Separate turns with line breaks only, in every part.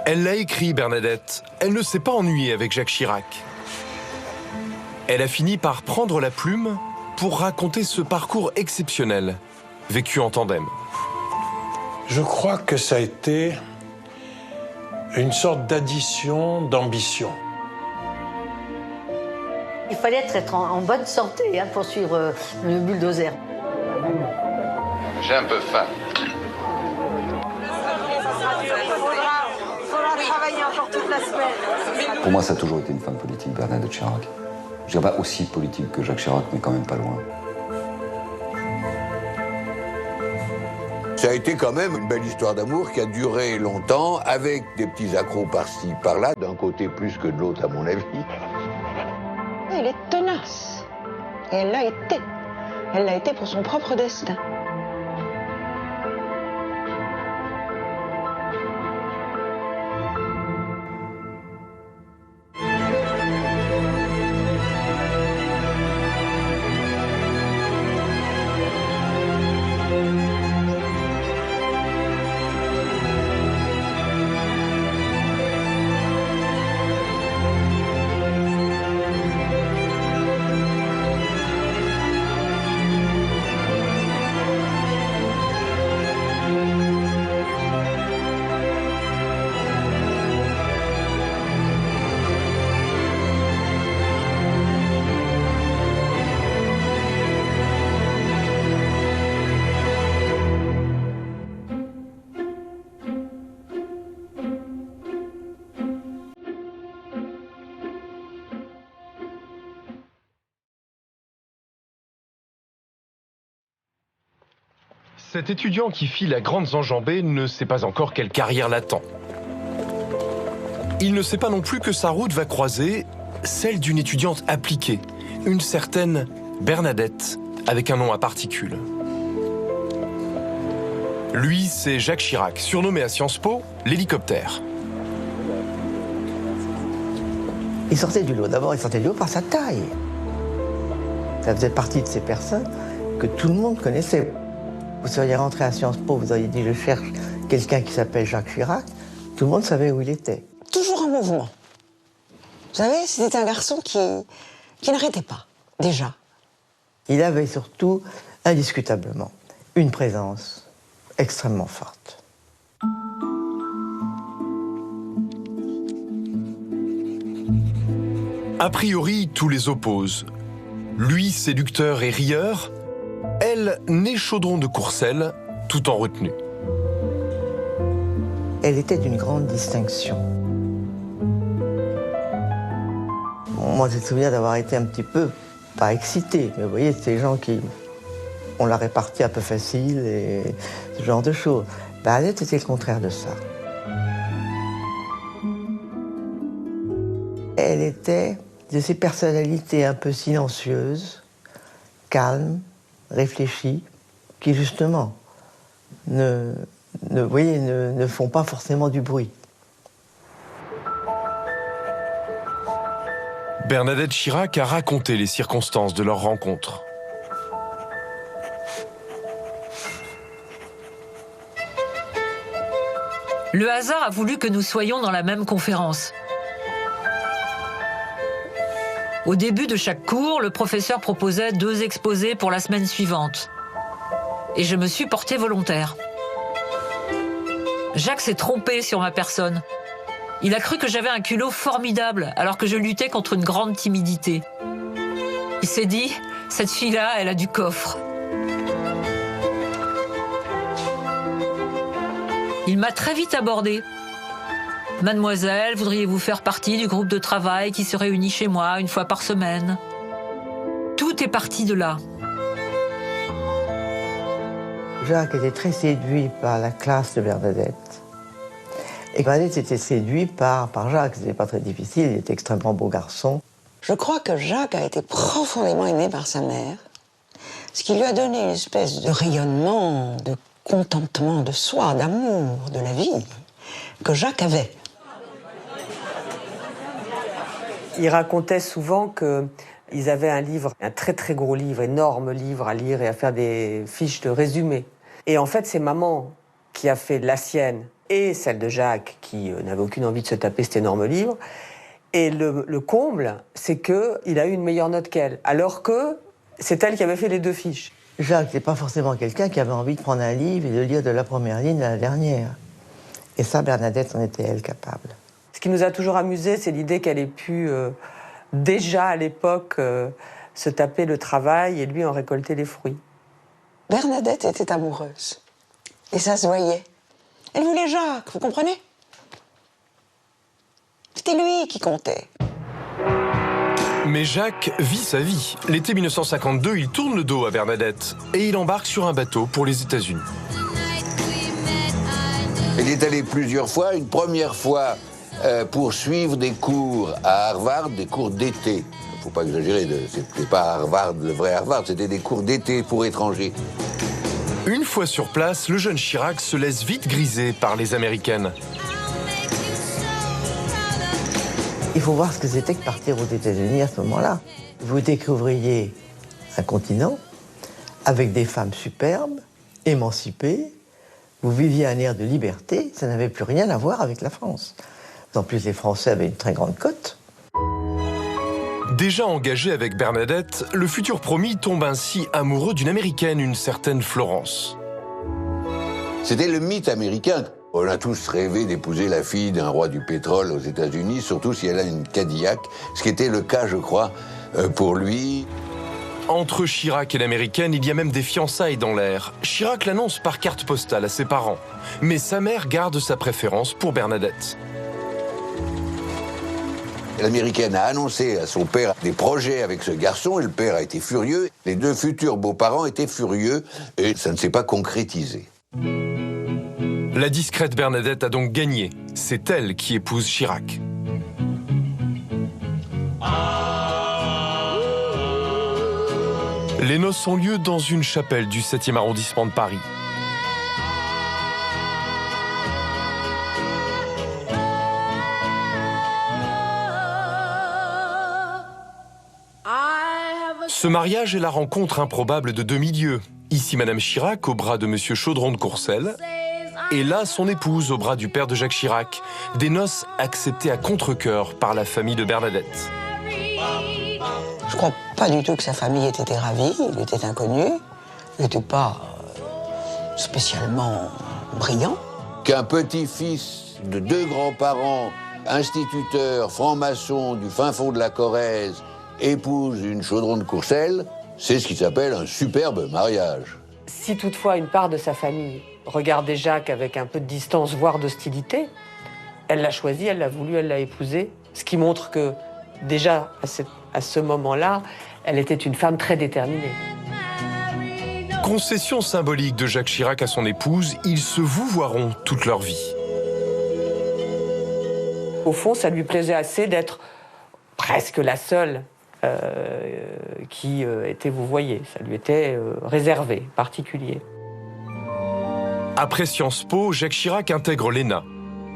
Elle l'a écrit, Bernadette. Elle ne s'est pas ennuyée avec Jacques Chirac. Elle a fini par prendre la plume pour raconter ce parcours exceptionnel, vécu en tandem.
Je crois que ça a été une sorte d'addition d'ambition.
Il fallait être en bonne santé pour suivre le bulldozer.
J'ai un peu faim.
Il faudra travailler encore toute la semaine.
Pour moi, ça a toujours été une femme politique, Bernadette Chirac. Je dirais pas aussi politique que Jacques Chirac, mais quand même pas loin.
Ça a été quand même une belle histoire d'amour qui a duré longtemps, avec des petits accros par-ci, par-là, d'un côté plus que de l'autre, à mon avis.
Elle est tenace. Et elle l'a été. Elle l'a été pour son propre destin.
Cet étudiant qui file à grandes enjambées ne sait pas encore quelle carrière l'attend. Il ne sait pas non plus que sa route va croiser celle d'une étudiante appliquée, une certaine Bernadette, avec un nom à particules. Lui, c'est Jacques Chirac, surnommé à Sciences Po l'hélicoptère.
Il sortait du lot. D'abord, il sortait du lot par sa taille. Ça faisait partie de ces personnes que tout le monde connaissait. Vous seriez rentré à Sciences Po, vous auriez dit « je cherche quelqu'un qui s'appelle Jacques Chirac », tout le monde savait où il était.
Toujours en mouvement. Vous savez, c'était un garçon qui n'arrêtait pas, déjà.
Il avait surtout, indiscutablement, une présence extrêmement forte.
A priori, tous les opposent. Lui, séducteur et rieur, elle, née chaudron de Courcelles, tout en retenue.
Elle était d'une grande distinction. Moi, j'ai le souvenir d'avoir été un petit peu, pas excité, mais vous voyez, c'est des gens qui ont la répartie un peu facile et ce genre de choses. Bernadette était le contraire de ça. Elle était de ces personnalités un peu silencieuses, calmes, réfléchies, qui justement ne font pas forcément du bruit.
Bernadette Chirac a raconté les circonstances de leur rencontre.
Le hasard a voulu que nous soyons dans la même conférence. Au début de chaque cours, le professeur proposait 2 exposés pour la semaine suivante. Et je me suis portée volontaire. Jacques s'est trompé sur ma personne. Il a cru que j'avais un culot formidable, alors que je luttais contre une grande timidité. Il s'est dit, cette fille-là, elle a du coffre. Il m'a très vite abordée. Mademoiselle, voudriez-vous faire partie du groupe de travail qui se réunit chez moi 1 fois par semaine? Tout est parti de là.
Jacques était très séduit par la classe de Bernadette. Et Bernadette était séduit par Jacques. C'était pas très difficile, il était extrêmement beau garçon.
Je crois que Jacques a été profondément aimé par sa mère, ce qui lui a donné une espèce de rayonnement, de contentement de soi, d'amour, de la vie, que Jacques avait.
Il racontait souvent qu'ils avaient un livre, un très très gros livre, énorme livre à lire et à faire des fiches de résumé. Et en fait, c'est maman qui a fait la sienne et celle de Jacques, qui n'avait aucune envie de se taper cet énorme livre. Et le comble, c'est qu'il a eu une meilleure note qu'elle, alors que c'est elle qui avait fait les 2 fiches.
Jacques n'est pas forcément quelqu'un qui avait envie de prendre un livre et de lire de la première ligne à la dernière. Et ça, Bernadette en était, elle, capable.
Ce qui nous a toujours amusé, c'est l'idée qu'elle ait pu, déjà à l'époque, se taper le travail et lui en récolter les fruits.
Bernadette était amoureuse. Et ça se voyait. Elle voulait Jacques, vous comprenez? C'était lui qui comptait.
Mais Jacques vit sa vie. L'été 1952, il tourne le dos à Bernadette et il embarque sur un bateau pour les États-Unis.
Il est allé plusieurs fois, une première fois pour suivre des cours à Harvard, des cours d'été. Il ne faut pas exagérer, c'était pas Harvard, le vrai Harvard, c'était des cours d'été pour étrangers.
Une fois sur place, le jeune Chirac se laisse vite griser par les Américaines.
Il faut voir ce que c'était que partir aux États-Unis à ce moment-là. Vous découvriez un continent avec des femmes superbes, émancipées. Vous viviez un air de liberté, ça n'avait plus rien à voir avec la France. En plus, les Français avaient une très grande cote.
Déjà engagé avec Bernadette, le futur promis tombe ainsi amoureux d'une Américaine, une certaine Florence.
C'était le mythe américain. On a tous rêvé d'épouser la fille d'un roi du pétrole aux États-Unis, surtout si elle a une Cadillac, ce qui était le cas, je crois, pour lui.
Entre Chirac et l'Américaine, il y a même des fiançailles dans l'air. Chirac l'annonce par carte postale à ses parents. Mais sa mère garde sa préférence pour Bernadette.
L'Américaine a annoncé à son père des projets avec ce garçon et le père a été furieux. Les 2 futurs beaux-parents étaient furieux et ça ne s'est pas concrétisé.
La discrète Bernadette a donc gagné. C'est elle qui épouse Chirac. Les noces ont lieu dans une chapelle du 7e arrondissement de Paris. Ce mariage est la rencontre improbable de 2 milieux. Ici Madame Chirac au bras de Monsieur Chaudron de Courcelles, et là son épouse au bras du père de Jacques Chirac. Des noces acceptées à contre-cœur par la famille de Bernadette.
Je crois pas du tout que sa famille ait été ravie, il était inconnu, il n'était pas spécialement brillant.
Qu'un petit-fils de 2 grands-parents, instituteurs, francs-maçons du fin fond de la Corrèze, épouse une Chaudron de Courcelles, c'est ce qui s'appelle un superbe mariage.
Si toutefois une part de sa famille regardait Jacques avec un peu de distance, voire d'hostilité, elle l'a choisi, elle l'a voulu, elle l'a épousé, ce qui montre que déjà à ce moment-là, elle était une femme très déterminée.
Concession symbolique de Jacques Chirac à son épouse, ils se vouvoieront toute leur vie.
Au fond, ça lui plaisait assez d'être presque la seule qui était vouvoyée. Ça lui était réservé, particulier.
Après Sciences Po, Jacques Chirac intègre l'ENA.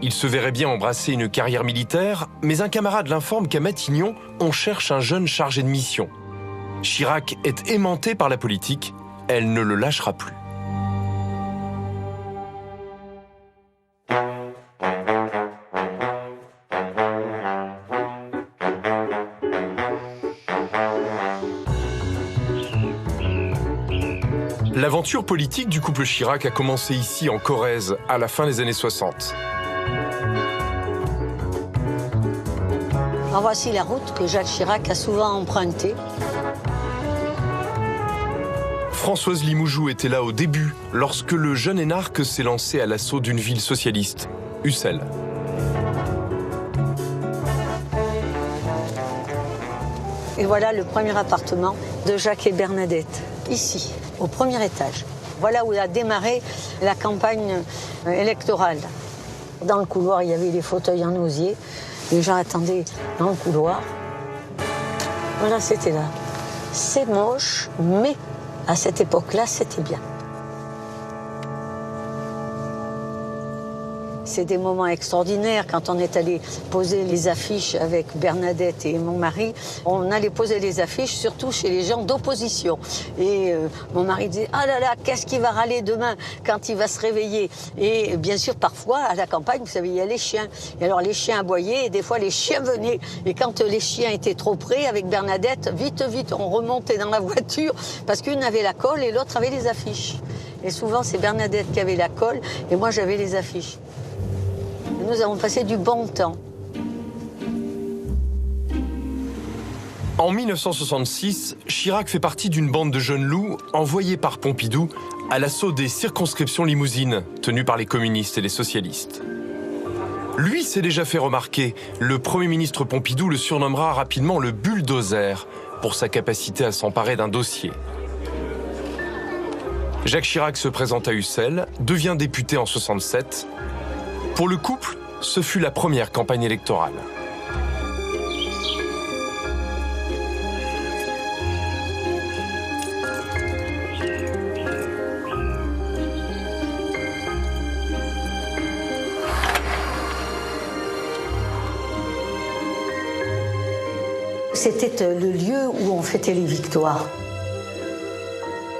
Il se verrait bien embrasser une carrière militaire, mais un camarade l'informe qu'à Matignon, on cherche un jeune chargé de mission. Chirac est aimanté par la politique, elle ne le lâchera plus. L'aventure politique du couple Chirac a commencé ici en Corrèze à la fin des années 60.
En voici la route que Jacques Chirac a souvent empruntée.
Françoise Limoujou était là au début, lorsque le jeune énarque s'est lancé à l'assaut d'une ville socialiste, Ussel.
Et voilà le premier appartement de Jacques et Bernadette, ici, au premier étage. Voilà où a démarré la campagne électorale. Dans le couloir, il y avait des fauteuils en osier. Les gens attendaient dans le couloir. Voilà, c'était là. C'est moche, mais à cette époque-là, c'était bien. C'est des moments extraordinaires. Quand on est allé poser les affiches avec Bernadette et mon mari, on allait poser les affiches surtout chez les gens d'opposition. Et mon mari disait « Ah là là, qu'est-ce qu'il va râler demain quand il va se réveiller ?» Et bien sûr, parfois, à la campagne, vous savez, il y a les chiens. Et alors les chiens aboyaient et des fois les chiens venaient. Et quand les chiens étaient trop près, avec Bernadette, vite, vite, on remontait dans la voiture parce qu'une avait la colle et l'autre avait les affiches. Et souvent, c'est Bernadette qui avait la colle et moi, j'avais les affiches. Et nous avons passé du bon temps.
En 1966, Chirac fait partie d'une bande de jeunes loups envoyés par Pompidou à l'assaut des circonscriptions limousines tenues par les communistes et les socialistes. Lui s'est déjà fait remarquer. Le Premier ministre Pompidou le surnommera rapidement le bulldozer pour sa capacité à s'emparer d'un dossier. Jacques Chirac se présente à Ussel, devient député en 67. Pour le couple, ce fut la première campagne électorale.
C'était le lieu où on fêtait les victoires.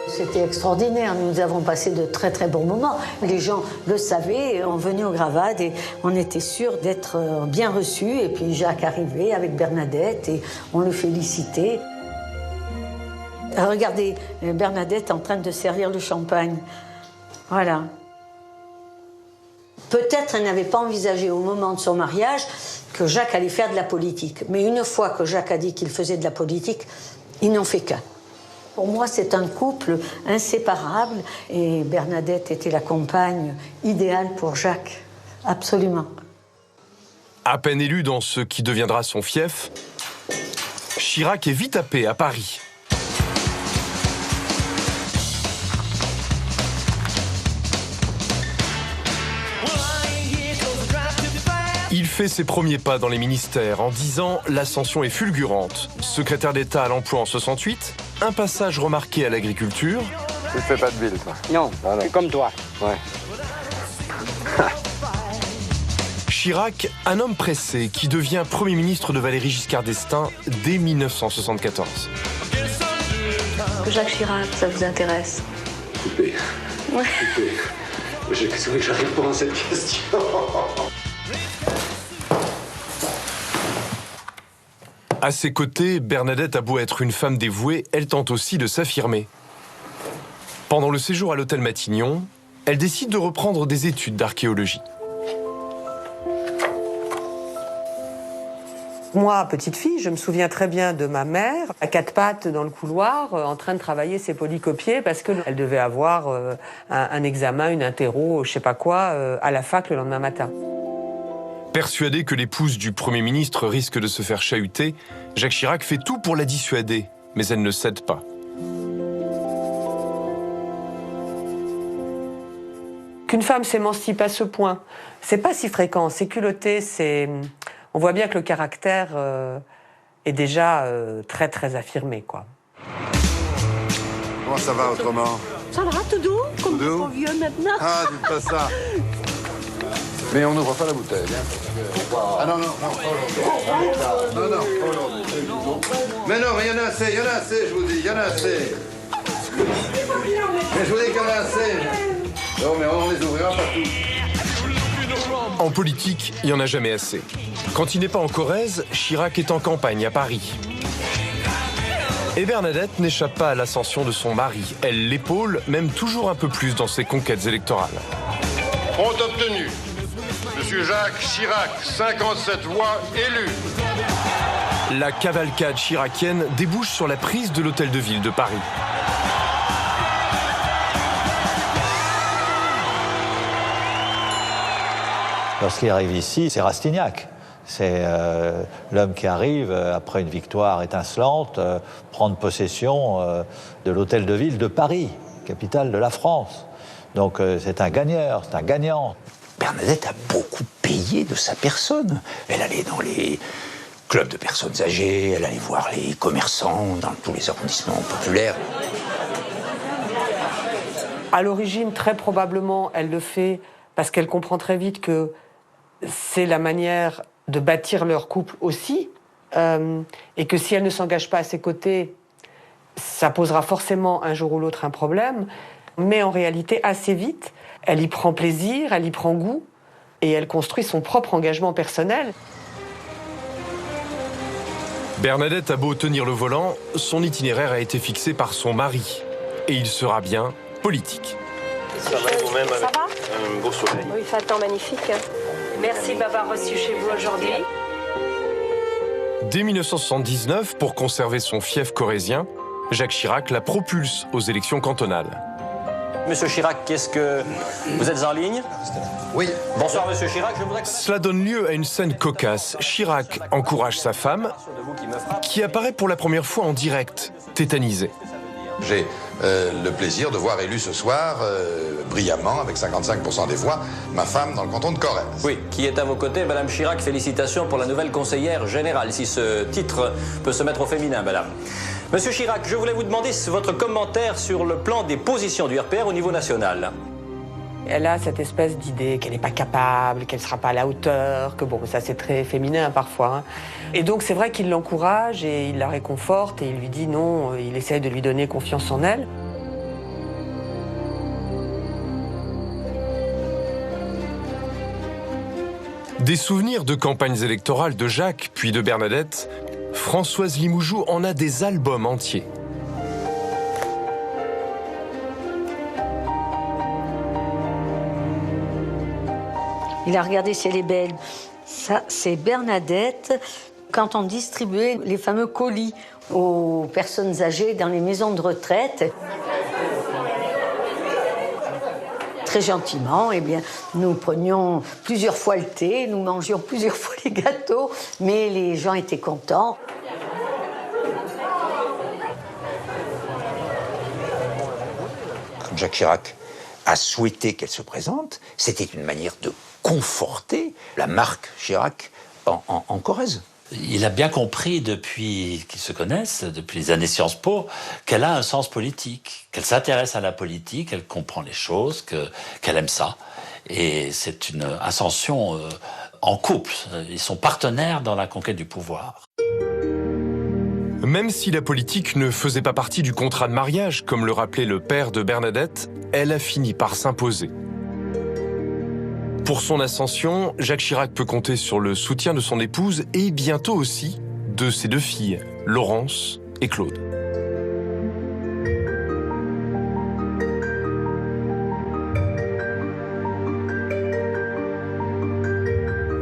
C'était extraordinaire, nous avons passé de très très bons moments. Les gens le savaient, on venait aux Gravades et on était sûr d'être bien reçus. Et puis Jacques arrivait avec Bernadette et on le félicitait. Regardez, Bernadette en train de servir le champagne. Voilà. Peut-être elle n'avait pas envisagé au moment de son mariage que Jacques allait faire de la politique. Mais une fois que Jacques a dit qu'il faisait de la politique, ils n'ont fait qu'un. Pour moi, c'est un couple inséparable et Bernadette était la compagne idéale pour Jacques, absolument.
À peine élu dans ce qui deviendra son fief, Chirac est vite happé à Paris. Il fait ses premiers pas dans les ministères en 10 ans, l'ascension est fulgurante. Secrétaire d'État à l'emploi en 68, un passage remarqué à l'agriculture.
Tu ne fais pas de bile, toi?
Non, c'est comme toi.
Ouais.
Chirac, un homme pressé qui devient Premier ministre de Valéry Giscard d'Estaing dès 1974.
Jacques Chirac, ça vous intéresse?
Coupé.
Ouais.
Coupé. Qu'est-ce que je réponds à cette question?
À ses côtés, Bernadette a beau être une femme dévouée, elle tente aussi de s'affirmer. Pendant le séjour à l'hôtel Matignon, elle décide de reprendre des études d'archéologie.
Moi, petite fille, je me souviens très bien de ma mère, à quatre pattes dans le couloir, en train de travailler ses polycopiers parce qu'elle devait avoir un examen, une interro, je sais pas quoi, à la fac le lendemain matin.
Persuadé que l'épouse du Premier ministre risque de se faire chahuter, Jacques Chirac fait tout pour la dissuader, mais elle ne cède pas.
Qu'une femme s'émancipe à ce point, c'est pas si fréquent, c'est culotté, c'est... On voit bien que le caractère est déjà très très affirmé, quoi.
Comment ça va autrement?
Ça va, tout doux, comme
doux.
trop vieux maintenant.
Ah, dites pas ça. Mais on n'ouvre pas la bouteille, hein. Ah non, non, non, pas aujourd'hui. Non, non, pas aujourd'hui. Mais non, mais il y en a assez, je vous dis, il y en a assez. Mais je vous dis qu'il y en a assez. Non, mais on les ouvrira pas tous.
En politique, il n'y en a jamais assez. Quand il n'est pas en Corrèze, Chirac est en campagne à Paris. Et Bernadette n'échappe pas à l'ascension de son mari. Elle l'épaule, même toujours un peu plus dans ses conquêtes électorales.
Compte obtenu. Monsieur Jacques Chirac, 57 voix élues.
La cavalcade chiracienne débouche sur la prise de l'hôtel de ville de Paris.
Lorsqu'il arrive ici, c'est Rastignac. C'est l'homme qui arrive, après une victoire étincelante, prendre possession de l'hôtel de ville de Paris, capitale de la France. Donc c'est un gagneur, c'est un gagnant.
Bernadette a beaucoup payé de sa personne. Elle allait dans les clubs de personnes âgées, elle allait voir les commerçants dans tous les arrondissements populaires.
À l'origine, très probablement, elle le fait parce qu'elle comprend très vite que c'est la manière de bâtir leur couple aussi, et que si elle ne s'engage pas à ses côtés, ça posera forcément un jour ou l'autre un problème, mais en réalité, assez vite, elle y prend plaisir, elle y prend goût, et elle construit son propre engagement personnel.
Bernadette a beau tenir le volant, son itinéraire a été fixé par son mari. Et il sera bien politique.
Ça va vous-même avec un beau soleil.
Oui, il fait un temps magnifique.
Merci de m'avoir reçu chez vous aujourd'hui.
Dès 1979, pour conserver son fief corrézien, Jacques Chirac la propulse aux élections cantonales.
Monsieur Chirac, est-ce que vous êtes en ligne?
Oui.
Bonsoir, Monsieur Chirac. Je voudrais...
Cela donne lieu à une scène cocasse. Chirac encourage sa femme, qui apparaît pour la première fois en direct, tétanisée.
J'ai le plaisir de voir élu ce soir, brillamment, avec 55% des voix, ma femme dans le canton de Corrèze.
Oui, qui est à vos côtés, Madame Chirac. Félicitations pour la nouvelle conseillère générale, si ce titre peut se mettre au féminin, Madame. Monsieur Chirac, je voulais vous demander votre commentaire sur le plan des positions du RPR au niveau national.
Elle a cette espèce d'idée qu'elle n'est pas capable, qu'elle ne sera pas à la hauteur, que bon, ça c'est très féminin parfois. Hein. Et donc c'est vrai qu'il l'encourage et il la réconforte et il lui dit non, il essaie de lui donner confiance en elle.
Des souvenirs de campagnes électorales de Jacques puis de Bernadette, Françoise Limoujou en a des albums entiers.
Il a regardé si elle est belle. Ça, c'est Bernadette, quand on distribuait les fameux colis aux personnes âgées dans les maisons de retraite. Très gentiment, eh bien, nous prenions plusieurs fois le thé, nous mangions plusieurs fois les gâteaux, mais les gens étaient contents.
Comme Jacques Chirac a souhaité qu'elle se présente, c'était une manière de conforter la marque Chirac en Corrèze.
Il a bien compris depuis qu'ils se connaissent, depuis les années Sciences Po, qu'elle a un sens politique, qu'elle s'intéresse à la politique, qu'elle comprend les choses, qu'elle aime ça. Et c'est une ascension en couple. Ils sont partenaires dans la conquête du pouvoir.
Même si la politique ne faisait pas partie du contrat de mariage, comme le rappelait le père de Bernadette, elle a fini par s'imposer. Pour son ascension, Jacques Chirac peut compter sur le soutien de son épouse et bientôt aussi de ses deux filles, Laurence et Claude.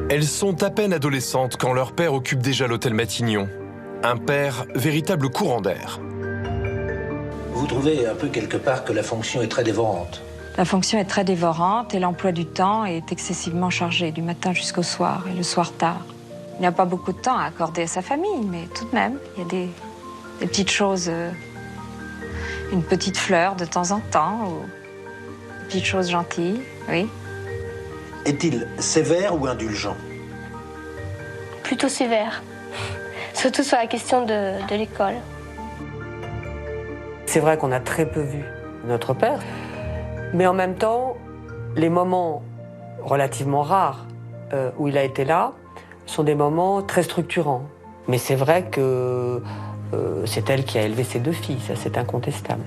Elles sont à peine adolescentes quand leur père occupe déjà l'hôtel Matignon. Un père véritable courant d'air.
Vous trouvez un peu quelque part que la fonction est très dévorante?
La fonction est très dévorante et l'emploi du temps est excessivement chargé, du matin jusqu'au soir et le soir tard. Il n'y a pas beaucoup de temps à accorder à sa famille, mais tout de même, il y a des petites choses, une petite fleur de temps en temps, ou des petites choses gentilles, oui.
Est-il sévère ou indulgent?
Plutôt sévère, surtout sur la question de l'école.
C'est vrai qu'on a très peu vu notre père. Mais en même temps, les moments relativement rares où il a été là sont des moments très structurants. Mais c'est vrai que c'est elle qui a élevé ses deux filles, ça c'est incontestable.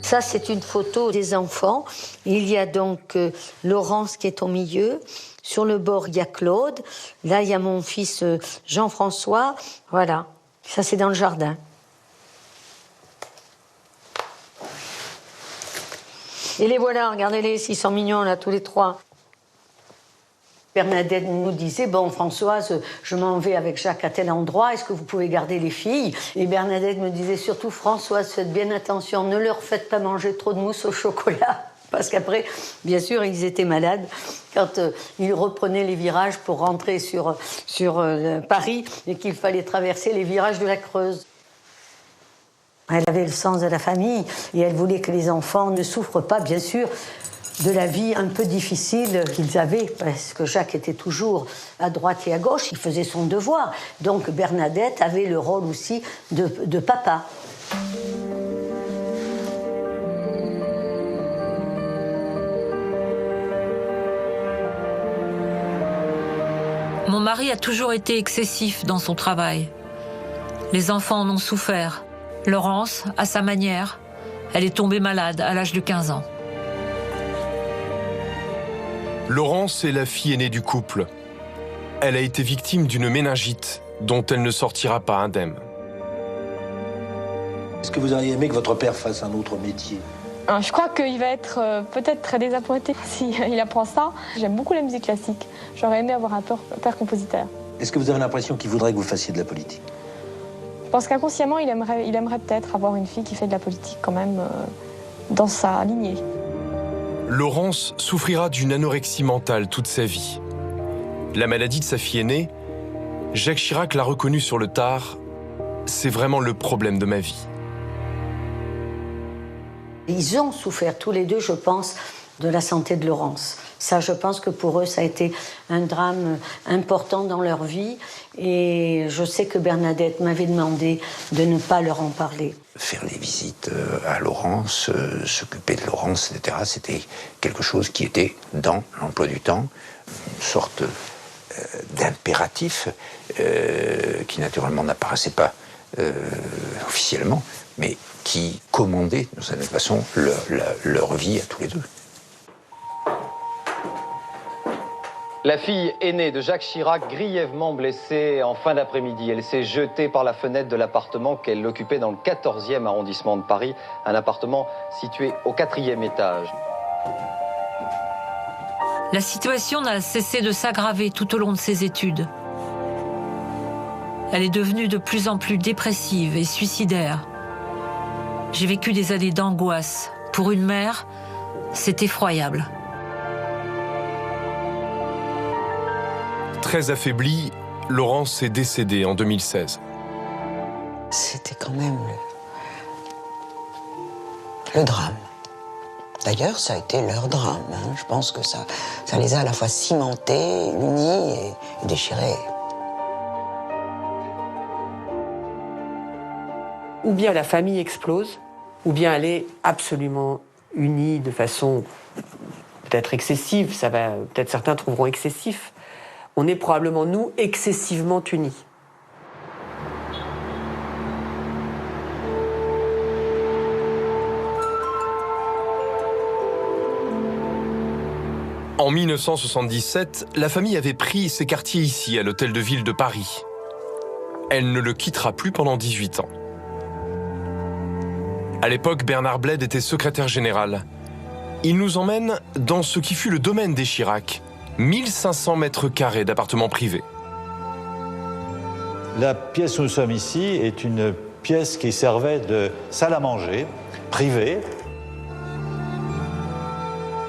Ça, c'est une photo des enfants. Il y a donc Laurence qui est au milieu. Sur le bord, il y a Claude. Là, il y a mon fils Jean-François. Voilà. Ça, c'est dans le jardin. Et les voilà, regardez-les, ils sont mignons, là, tous les trois. Bernadette nous disait, bon, Françoise, je m'en vais avec Jacques à tel endroit, est-ce que vous pouvez garder les filles? Et Bernadette me disait surtout, Françoise, faites bien attention, ne leur faites pas manger trop de mousse au chocolat. Parce qu'après, bien sûr, ils étaient malades quand ils reprenaient les virages pour rentrer sur Paris et qu'il fallait traverser les virages de la Creuse. Elle avait le sens de la famille et elle voulait que les enfants ne souffrent pas, bien sûr, de la vie un peu difficile qu'ils avaient, parce que Jacques était toujours à droite et à gauche, il faisait son devoir. Donc Bernadette avait le rôle aussi de papa.
Mon mari a toujours été excessif dans son travail. Les enfants en ont souffert. Laurence, à sa manière, elle est tombée malade à l'âge de 15 ans.
Laurence est la fille aînée du couple. Elle a été victime d'une méningite dont elle ne sortira pas indemne.
Est-ce que vous auriez aimé que votre père fasse un autre métier?
Je crois qu'il va être peut-être très désappointé s'il apprend ça. J'aime beaucoup la musique classique. J'aurais aimé avoir un père compositeur.
Est-ce que vous avez l'impression qu'il voudrait que vous fassiez de la politique?
Je pense qu'inconsciemment, il aimerait peut-être avoir une fille qui fait de la politique quand même dans sa lignée.
Laurence souffrira d'une anorexie mentale toute sa vie. La maladie de sa fille aînée, Jacques Chirac l'a reconnue sur le tard, c'est vraiment le problème de ma vie.
Ils ont souffert tous les deux, je pense, de la santé de Laurence. Ça, je pense que pour eux, ça a été un drame important dans leur vie. Et je sais que Bernadette m'avait demandé de ne pas leur en parler.
Faire des visites à Laurence, s'occuper de Laurence, etc., c'était quelque chose qui était dans l'emploi du temps, une sorte d'impératif qui naturellement n'apparaissait pas officiellement, mais qui commandait, d'une certaine façon, leur vie à tous les deux.
La fille aînée de Jacques Chirac, grièvement blessée en fin d'après-midi. Elle s'est jetée par la fenêtre de l'appartement qu'elle occupait dans le 14e arrondissement de Paris, un appartement situé au 4e étage.
La situation n'a cessé de s'aggraver tout au long de ses études. Elle est devenue de plus en plus dépressive et suicidaire. J'ai vécu des années d'angoisse. Pour une mère, c'est effroyable.
Très affaiblie, Laurence est décédée en 2016.
C'était quand même le drame. D'ailleurs, ça a été leur drame. Hein. Je pense que ça les a à la fois cimentés, unis et déchirés.
Ou bien la famille explose, ou bien elle est absolument unie de façon peut-être excessive. Peut-être certains trouveront excessif. On est probablement, nous, excessivement unis.
En 1977, la famille avait pris ses quartiers ici, à l'Hôtel de Ville de Paris. Elle ne le quittera plus pendant 18 ans. À l'époque, Bernard Bled était secrétaire général. Il nous emmène dans ce qui fut le domaine des Chirac, 1500 mètres carrés d'appartements privés.
La pièce où nous sommes ici est une pièce qui servait de salle à manger privée.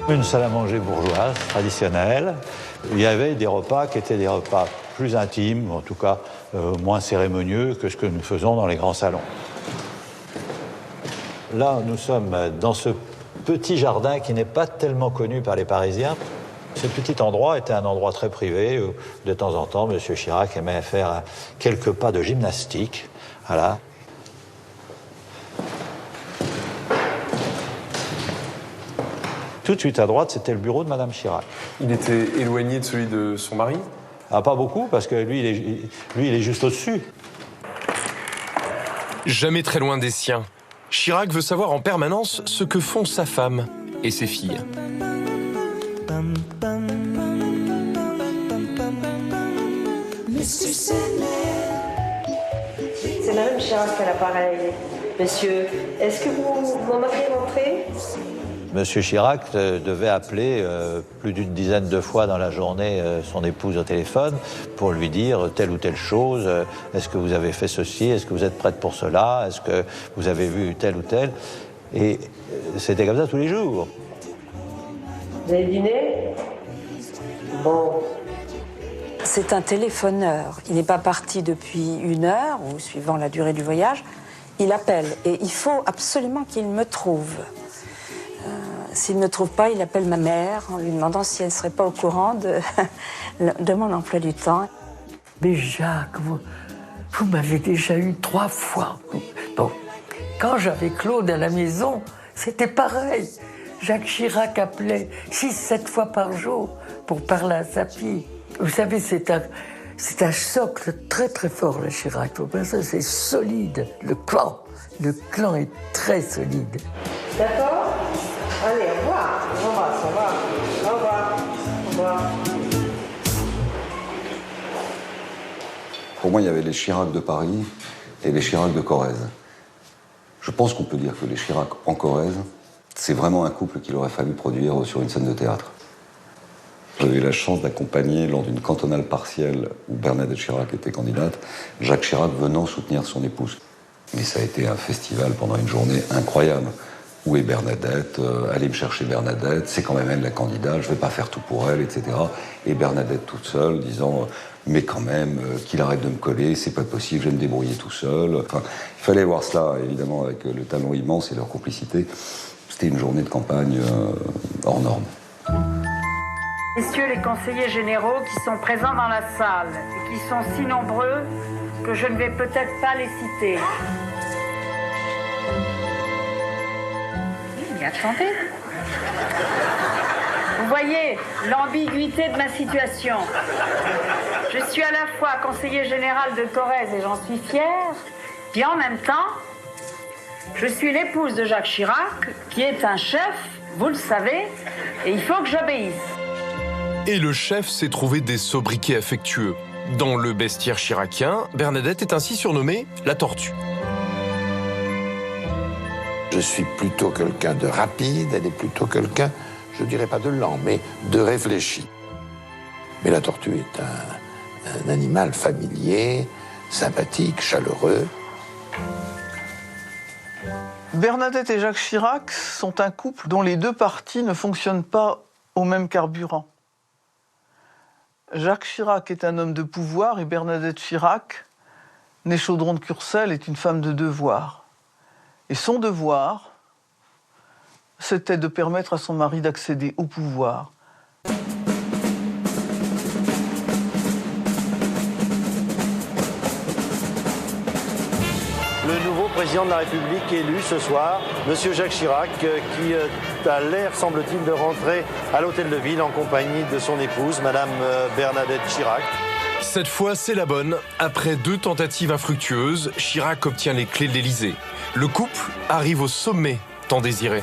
Une salle à manger bourgeoise, traditionnelle. Il y avait des repas qui étaient des repas plus intimes, en tout cas moins cérémonieux que ce que nous faisons dans les grands salons. Là, nous sommes dans ce petit jardin qui n'est pas tellement connu par les Parisiens. Ce petit endroit était un endroit très privé où, de temps en temps, M. Chirac aimait faire quelques pas de gymnastique. Voilà. Tout de suite à droite, c'était le bureau de Mme Chirac.
Il était éloigné de celui de son mari?
Ah, pas beaucoup, parce que lui, il est juste au-dessus.
Jamais très loin des siens. Chirac veut savoir en permanence ce que font sa femme et ses filles.
C'est Mme Chirac à l'appareil. Monsieur, est-ce que vous m'en m'avez rentré?
Monsieur Chirac devait appeler plus d'une dizaine de fois dans la journée son épouse au téléphone pour lui dire telle ou telle chose. Est-ce que vous avez fait ceci? Est-ce que vous êtes prête pour cela? Est-ce que vous avez vu tel ou tel? Et c'était comme ça tous les jours.
Vous avez dîné? Bon.
C'est un téléphoneur. Il n'est pas parti depuis 1 heure, ou suivant la durée du voyage. Il appelle et il faut absolument qu'il me trouve. S'il ne me trouve pas, il appelle ma mère en lui demandant si elle ne serait pas au courant de mon emploi du temps.
Mais Jacques, vous m'avez déjà eu 3 fois. Bon, quand j'avais Claude à la maison, c'était pareil. Jacques Chirac appelait 6-7 fois par jour pour parler à sa fille. Vous savez, c'est C'est un socle très très fort, le Chirac. Ça, c'est solide. Le clan est très solide.
D'accord? Allez, au revoir. Au revoir, ça va. Au revoir. Au revoir.
Pour moi, il y avait les Chirac de Paris et les Chirac de Corrèze. Je pense qu'on peut dire que les Chirac en Corrèze, c'est vraiment un couple qu'il aurait fallu produire sur une scène de théâtre. J'ai eu la chance d'accompagner, lors d'une cantonale partielle où Bernadette Chirac était candidate, Jacques Chirac venant soutenir son épouse. Mais ça a été un festival pendant une journée incroyable. Où est Bernadette? Allez me chercher Bernadette, c'est quand même elle la candidate, je vais pas faire tout pour elle, etc. Et Bernadette toute seule, disant mais quand même, qu'il arrête de me coller, c'est pas possible, je vais me débrouiller tout seul. Enfin, il fallait voir cela, évidemment, avec le talent immense et leur complicité. C'était une journée de campagne hors norme.
Messieurs les conseillers généraux qui sont présents dans la salle et qui sont si nombreux que je ne vais peut-être pas les citer. Mais attendez. Vous voyez l'ambiguïté de ma situation. Je suis à la fois conseiller général de Corrèze et j'en suis fière, puis en même temps, je suis l'épouse de Jacques Chirac, qui est un chef, vous le savez, et il faut que j'obéisse.
Et le chef s'est trouvé des sobriquets affectueux. Dans le bestiaire chiracien, Bernadette est ainsi surnommée la Tortue.
Je suis plutôt quelqu'un de rapide, elle est plutôt quelqu'un, je dirais pas de lent, mais de réfléchi. Mais la tortue est un animal familier, sympathique, chaleureux.
Bernadette et Jacques Chirac sont un couple dont les deux parties ne fonctionnent pas au même carburant. Jacques Chirac est un homme de pouvoir et Bernadette Chirac, née Chaudron de Courcelles, est une femme de devoir. Et son devoir, c'était de permettre à son mari d'accéder au pouvoir.
Le nouveau président de la République élu ce soir, M. Jacques Chirac, qui a l'air, semble-t-il, de rentrer à l'hôtel de ville en compagnie de son épouse, Mme Bernadette Chirac.
Cette fois, c'est la bonne. Après 2 tentatives infructueuses, Chirac obtient les clés de l'Élysée. Le couple arrive au sommet tant désiré.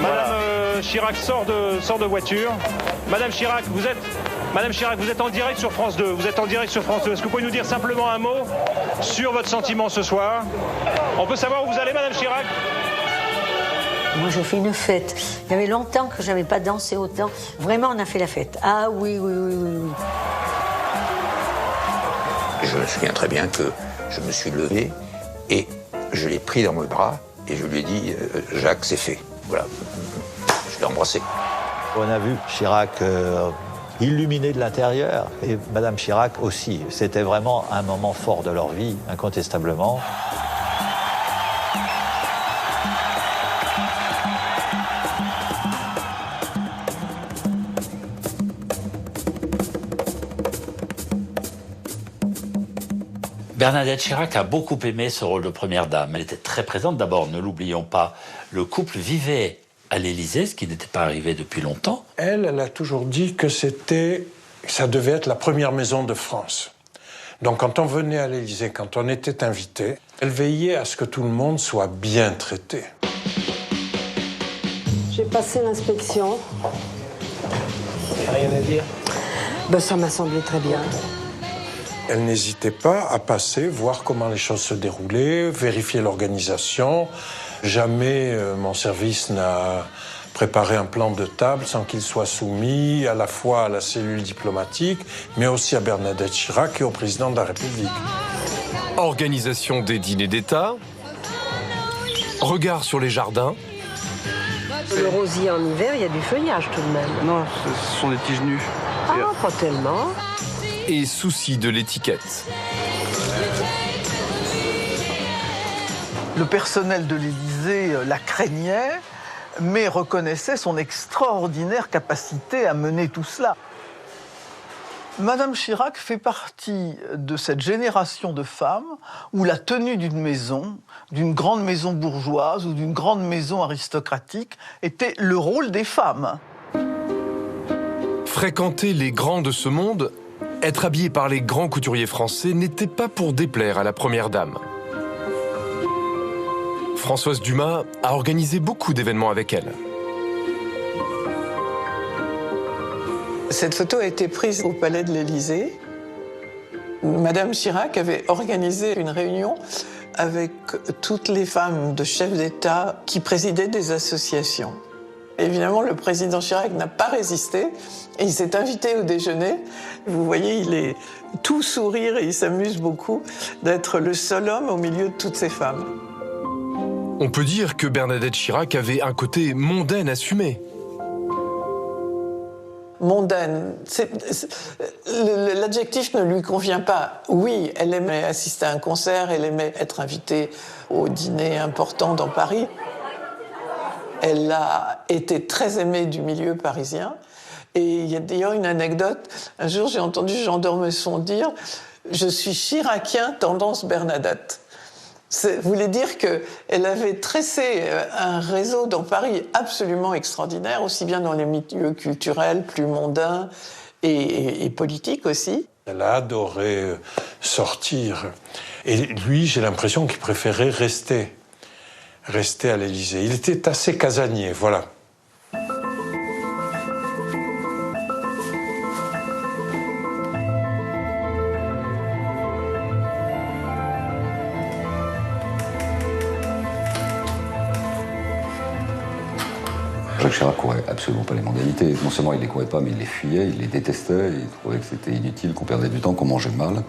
Madame Chirac sort de voiture. Madame Chirac, vous êtes en direct sur France 2. Vous êtes en direct sur France 2. Est-ce que vous pouvez nous dire simplement un mot sur votre sentiment ce soir? On peut savoir où vous allez, Madame Chirac?
Moi, j'ai fait une fête. Il y avait longtemps que je n'avais pas dansé autant. Vraiment, on a fait la fête. Ah oui.
Je me souviens très bien que je me suis levé et je l'ai pris dans mes bras et je lui ai dit « Jacques, c'est fait ». Voilà, je l'ai embrassé.
On a vu Chirac illuminé de l'intérieur et Madame Chirac aussi. C'était vraiment un moment fort de leur vie, incontestablement.
Bernadette Chirac a beaucoup aimé ce rôle de première dame. Elle était très présente. D'abord, ne l'oublions pas, le couple vivait à l'Élysée, ce qui n'était pas arrivé depuis longtemps.
Elle a toujours dit que ça devait être la première maison de France. Donc quand on venait à l'Élysée, quand on était invité, elle veillait à ce que tout le monde soit bien traité.
J'ai passé l'inspection.
Rien à dire?
Ben, ça m'a semblé très bien.
Elle n'hésitait pas à passer, voir comment les choses se déroulaient, vérifier l'organisation. Jamais mon service n'a préparé un plan de table sans qu'il soit soumis à la fois à la cellule diplomatique, mais aussi à Bernadette Chirac et au président de la République.
Organisation des dîners d'État, regard sur les jardins.
Le rosier en hiver, il y a du feuillage tout de même.
Non, ce sont des tiges nues.
Ah, pas tellement.
Et souci de l'étiquette.
Le personnel de l'Élysée la craignait, mais reconnaissait son extraordinaire capacité à mener tout cela. Madame Chirac fait partie de cette génération de femmes où la tenue d'une maison, d'une grande maison bourgeoise ou d'une grande maison aristocratique, était le rôle des femmes.
Fréquenter les grands de ce monde, être habillé par les grands couturiers français n'était pas pour déplaire à la première dame. Françoise Dumas a organisé beaucoup d'événements avec elle.
Cette photo a été prise au Palais de l'Élysée. Madame Chirac avait organisé une réunion avec toutes les femmes de chefs d'État qui présidaient des associations. Évidemment, le président Chirac n'a pas résisté et il s'est invité au déjeuner. Vous voyez, il est tout sourire et il s'amuse beaucoup d'être le seul homme au milieu de toutes ces femmes.
On peut dire que Bernadette Chirac avait un côté mondaine assumé.
Mondaine, l'adjectif ne lui convient pas. Oui, elle aimait assister à un concert, elle aimait être invitée au dîner important dans Paris. Elle a été très aimée du milieu parisien. Et il y a d'ailleurs une anecdote. Un jour, j'ai entendu Jean d'Ormesson dire « Je suis chiracien tendance Bernadette ». Ça voulait dire qu'elle avait tressé un réseau dans Paris absolument extraordinaire, aussi bien dans les milieux culturels, plus mondains et politiques aussi.
Elle a adoré sortir. Et lui, j'ai l'impression qu'il préférait rester à l'Élysée. Il était assez casanier, voilà.
Jacques Chirac courait absolument pas les mondanités. Non seulement il les courait pas, mais il les fuyait, il les détestait, il trouvait que c'était inutile, qu'on perdait du temps, qu'on mangeait mal.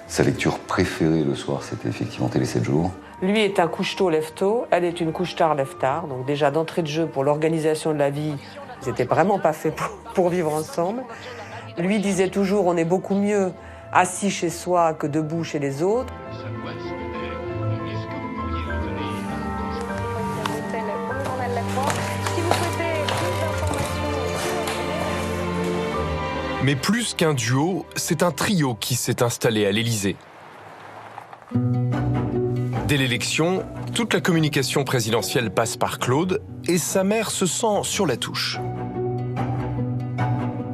Sa lecture préférée le soir, c'était effectivement Télé 7 jours.
Lui est un couche-tôt, lève-tôt, elle est une couche-tard, lève-tard. Donc déjà d'entrée de jeu pour l'organisation de la vie, ils n'étaient vraiment pas faits pour vivre ensemble. Lui disait toujours, on est beaucoup mieux assis chez soi que debout chez les autres.
Mais plus qu'un duo, c'est un trio qui s'est installé à l'Élysée. Dès l'élection, toute la communication présidentielle passe par Claude et sa mère se sent sur la touche.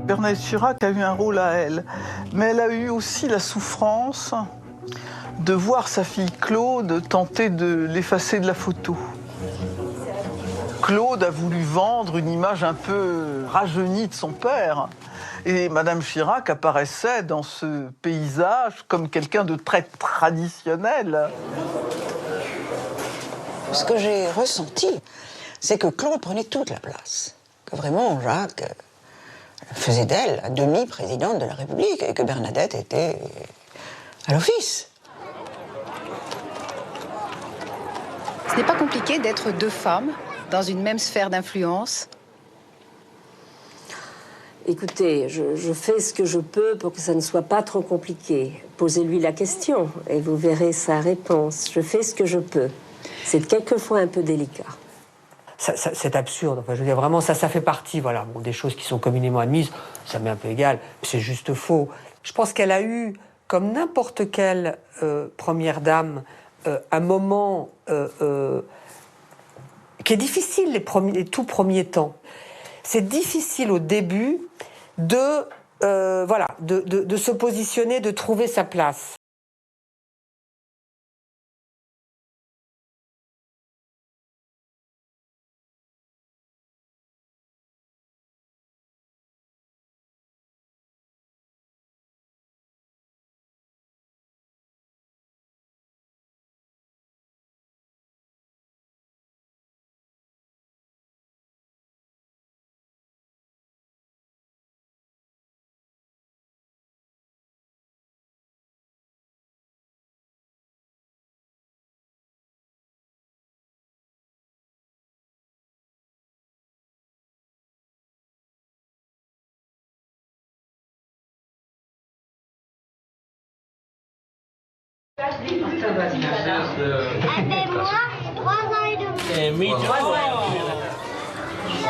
Bernadette Chirac a eu un rôle à elle, mais elle a eu aussi la souffrance de voir sa fille Claude tenter de l'effacer de la photo. Claude a voulu vendre une image un peu rajeunie de son père. Et Madame Chirac apparaissait dans ce paysage comme quelqu'un de très traditionnel.
Ce que j'ai ressenti, c'est que Claude prenait toute la place. Que vraiment, Jacques faisait d'elle la demi-présidente de la République et que Bernadette était à l'office.
Ce n'est pas compliqué d'être deux femmes dans une même sphère d'influence.
Écoutez, je fais ce que je peux pour que ça ne soit pas trop compliqué. Posez-lui la question et vous verrez sa réponse. Je fais ce que je peux. C'est quelquefois un peu délicat.
C'est absurde. Enfin, je veux dire, vraiment, ça fait partie, voilà, bon, des choses qui sont communément admises. Ça m'est un peu égal. C'est juste faux. Je pense qu'elle a eu, comme n'importe quelle première dame, un moment qui est difficile les tout premiers temps. C'est difficile au début de se positionner, de trouver sa place.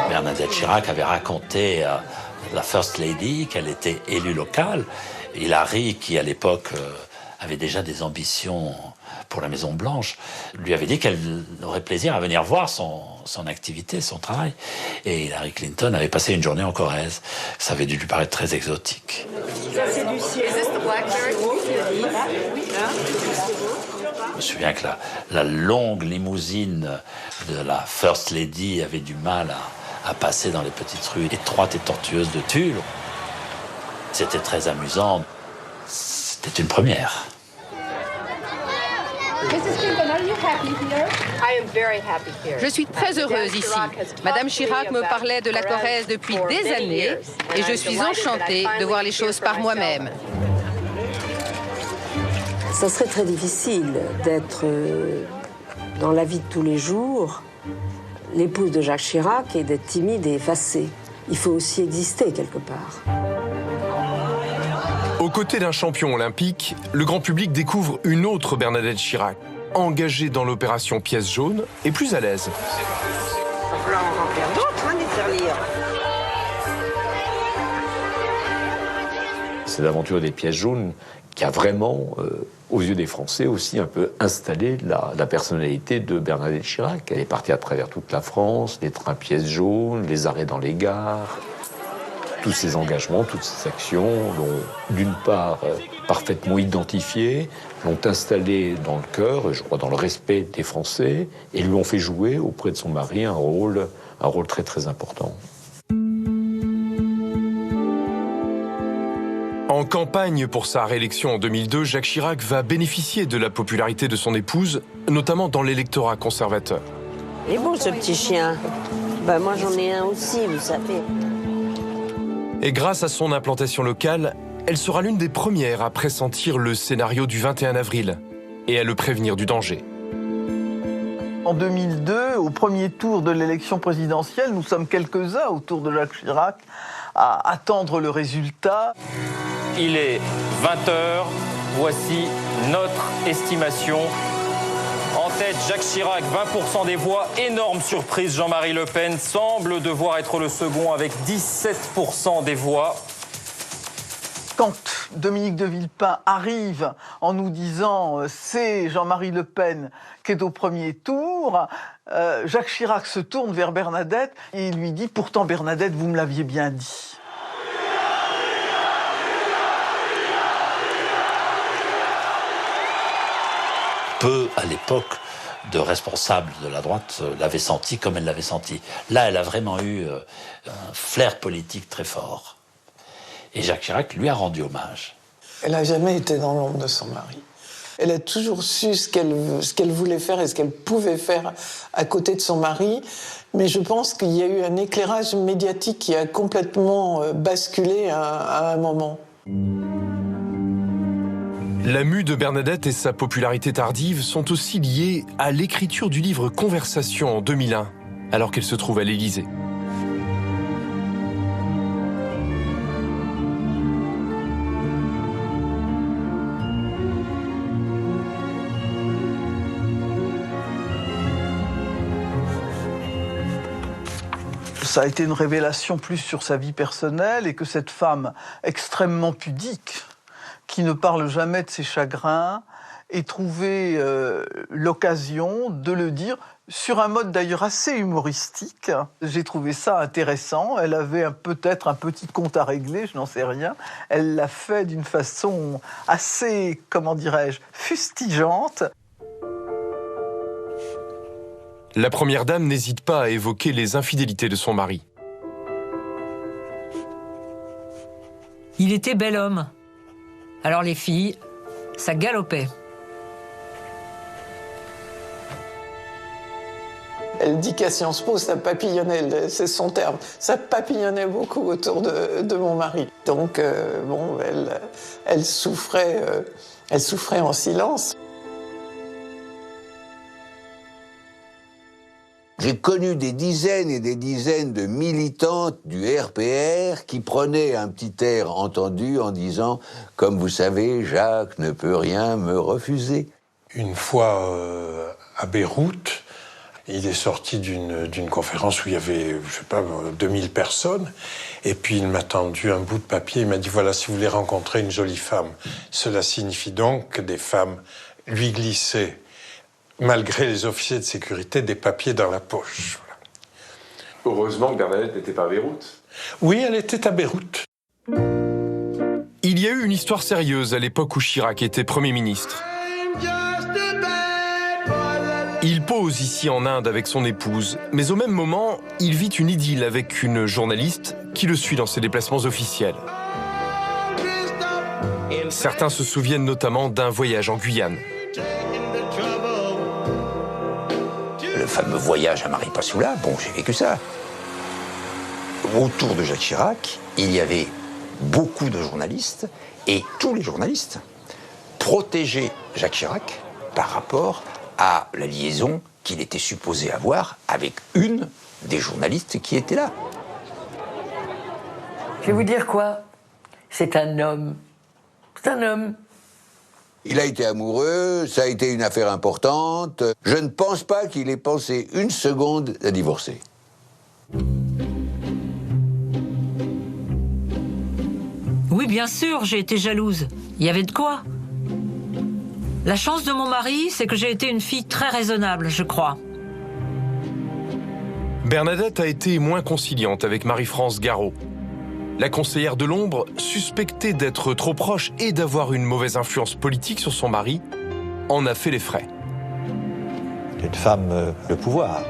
Bernadette Chirac avait raconté à la First Lady qu'elle était élue locale. Hilary, qui à l'époque avait déjà des ambitions pour la Maison Blanche, lui avait dit qu'elle aurait plaisir à venir voir son activité, son travail. Et Hillary Clinton avait passé une journée en Corrèze. Ça avait dû lui paraître très exotique.
Ça, c'est du ciel.
Je me souviens que la longue limousine de la First Lady avait du mal à passer dans les petites rues étroites et tortueuses de Tulle. C'était très amusant. C'était une première.
Je suis très heureuse ici. Madame Chirac me parlait de la Corrèze depuis des années et je suis enchantée de voir les choses par moi-même.
Ça serait très difficile d'être dans la vie de tous les jours l'épouse de Jacques Chirac et d'être timide et effacée. Il faut aussi exister quelque part.
Aux côtés d'un champion olympique, le grand public découvre une autre Bernadette Chirac, engagée dans l'opération Pièce jaune et plus à l'aise.
C'est l'aventure des pièces jaunes qui a vraiment, aux yeux des Français, aussi un peu installé la personnalité de Bernadette Chirac. Elle est partie à travers toute la France, les trains pièces jaunes, les arrêts dans les gares. Tous ces engagements, toutes ces actions l'ont, d'une part, parfaitement identifiée, l'ont installée dans le cœur, je crois dans le respect des Français, et lui ont fait jouer auprès de son mari un rôle très très important.
En campagne pour sa réélection en 2002, Jacques Chirac va bénéficier de la popularité de son épouse, notamment dans l'électorat conservateur.
Il est beau ce petit chien. Ben, moi j'en ai un aussi, vous savez.
Et grâce à son implantation locale, elle sera l'une des premières à pressentir le scénario du 21 avril et à le prévenir du danger.
En 2002, au premier tour de l'élection présidentielle, nous sommes quelques-uns autour de Jacques Chirac à attendre le résultat.
Il est 20h, voici notre estimation. En tête, Jacques Chirac, 20% des voix. Énorme surprise, Jean-Marie Le Pen semble devoir être le second avec 17% des voix.
Quand Dominique de Villepin arrive en nous disant c'est Jean-Marie Le Pen qui est au premier tour, Jacques Chirac se tourne vers Bernadette et lui dit « Pourtant Bernadette, vous me l'aviez bien dit ».
Peu, à l'époque, de responsables de la droite l'avaient senti comme elle l'avait senti. Là, elle a vraiment eu un flair politique très fort. Et Jacques Chirac lui a rendu hommage.
Elle n'a jamais été dans l'ombre de son mari. Elle a toujours su ce qu'elle voulait faire et ce qu'elle pouvait faire à côté de son mari. Mais je pense qu'il y a eu un éclairage médiatique qui a complètement basculé à un moment.
La mue de Bernadette et sa popularité tardive sont aussi liées à l'écriture du livre Conversation en 2001, alors qu'elle se trouve à l'Élysée.
Ça a été une révélation plus sur sa vie personnelle et que cette femme extrêmement pudique, qui ne parle jamais de ses chagrins, ait trouvé l'occasion de le dire sur un mode d'ailleurs assez humoristique. J'ai trouvé ça intéressant. Elle avait peut-être un petit compte à régler, je n'en sais rien. Elle l'a fait d'une façon assez, comment dirais-je, fustigeante.
La première dame n'hésite pas à évoquer les infidélités de son mari.
Il était bel homme. Alors les filles, ça galopait.
Elle dit qu'à Sciences Po, ça papillonnait, c'est son terme, ça papillonnait beaucoup autour de mon mari. Donc, bon, elle souffrait en silence.
J'ai connu des dizaines et des dizaines de militantes du RPR qui prenaient un petit air entendu en disant « Comme vous savez, Jacques ne peut rien me refuser ».
Une fois à Beyrouth, il est sorti d'une conférence où il y avait, je sais pas, 2000 personnes. Et puis il m'a tendu un bout de papier. Il m'a dit « Voilà, si vous voulez rencontrer une jolie femme, cela signifie donc que des femmes lui glisser, malgré les officiers de sécurité, des papiers dans la poche. Voilà.
Heureusement que Bernadette n'était pas à Beyrouth.
Oui, elle était à Beyrouth.
Il y a eu une histoire sérieuse à l'époque où Chirac était Premier ministre. Il pose ici en Inde avec son épouse, mais au même moment, il vit une idylle avec une journaliste qui le suit dans ses déplacements officiels. Certains se souviennent notamment d'un voyage en Guyane.
Le fameux voyage à Maripasoula, bon, j'ai vécu ça. Autour de Jacques Chirac, il y avait beaucoup de journalistes, et tous les journalistes protégeaient Jacques Chirac par rapport à la liaison qu'il était supposé avoir avec une des journalistes qui était là.
Je vais vous dire quoi? C'est un homme. C'est un homme.
Il a été amoureux, ça a été une affaire importante. Je ne pense pas qu'il ait pensé une seconde à divorcer.
Oui, bien sûr, j'ai été jalouse. Il y avait de quoi. La chance de mon mari, c'est que j'ai été une fille très raisonnable, je crois.
Bernadette a été moins conciliante avec Marie-France Garot. La conseillère de l'ombre, suspectée d'être trop proche et d'avoir une mauvaise influence politique sur son mari, en a fait les frais.
Une femme de pouvoir.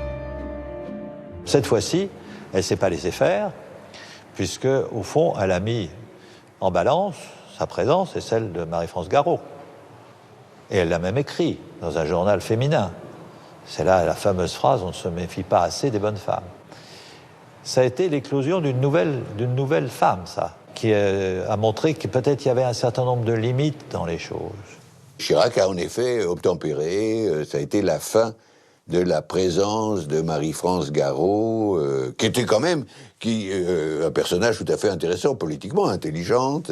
Cette fois-ci, elle ne s'est pas laissée faire, puisque, au fond, elle a mis en balance sa présence et celle de Marie-France Garot. Et elle l'a même écrit dans un journal féminin. C'est là la fameuse phrase « On ne se méfie pas assez des bonnes femmes ». Ça a été l'éclosion d'une nouvelle femme, ça, qui a montré que peut-être il y avait un certain nombre de limites dans les choses.
Chirac a en effet obtempéré, ça a été la fin de la présence de Marie-France Garot, qui était quand même un personnage tout à fait intéressant, politiquement intelligente,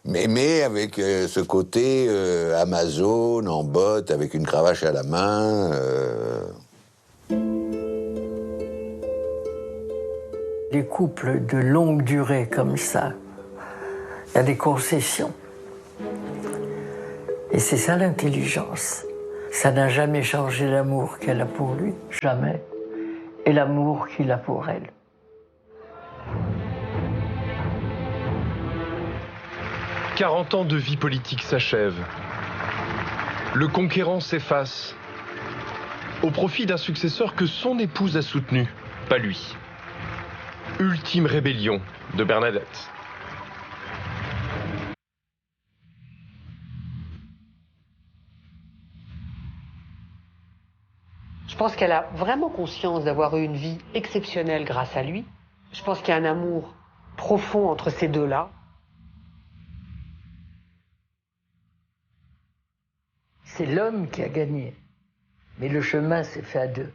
mais avec ce côté Amazon, en botte, avec une cravache à la main.
Les couples de longue durée comme ça, il y a des concessions. Et c'est ça l'intelligence. Ça n'a jamais changé l'amour qu'elle a pour lui, jamais, et l'amour qu'il a pour elle.
« 40 ans de vie politique s'achèvent. Le conquérant s'efface au profit d'un successeur que son épouse a soutenu, pas lui. Ultime rébellion de Bernadette.
Je pense qu'elle a vraiment conscience d'avoir eu une vie exceptionnelle grâce à lui. Je pense qu'il y a un amour profond entre ces deux-là.
C'est l'homme qui a gagné. Mais le chemin s'est fait à deux.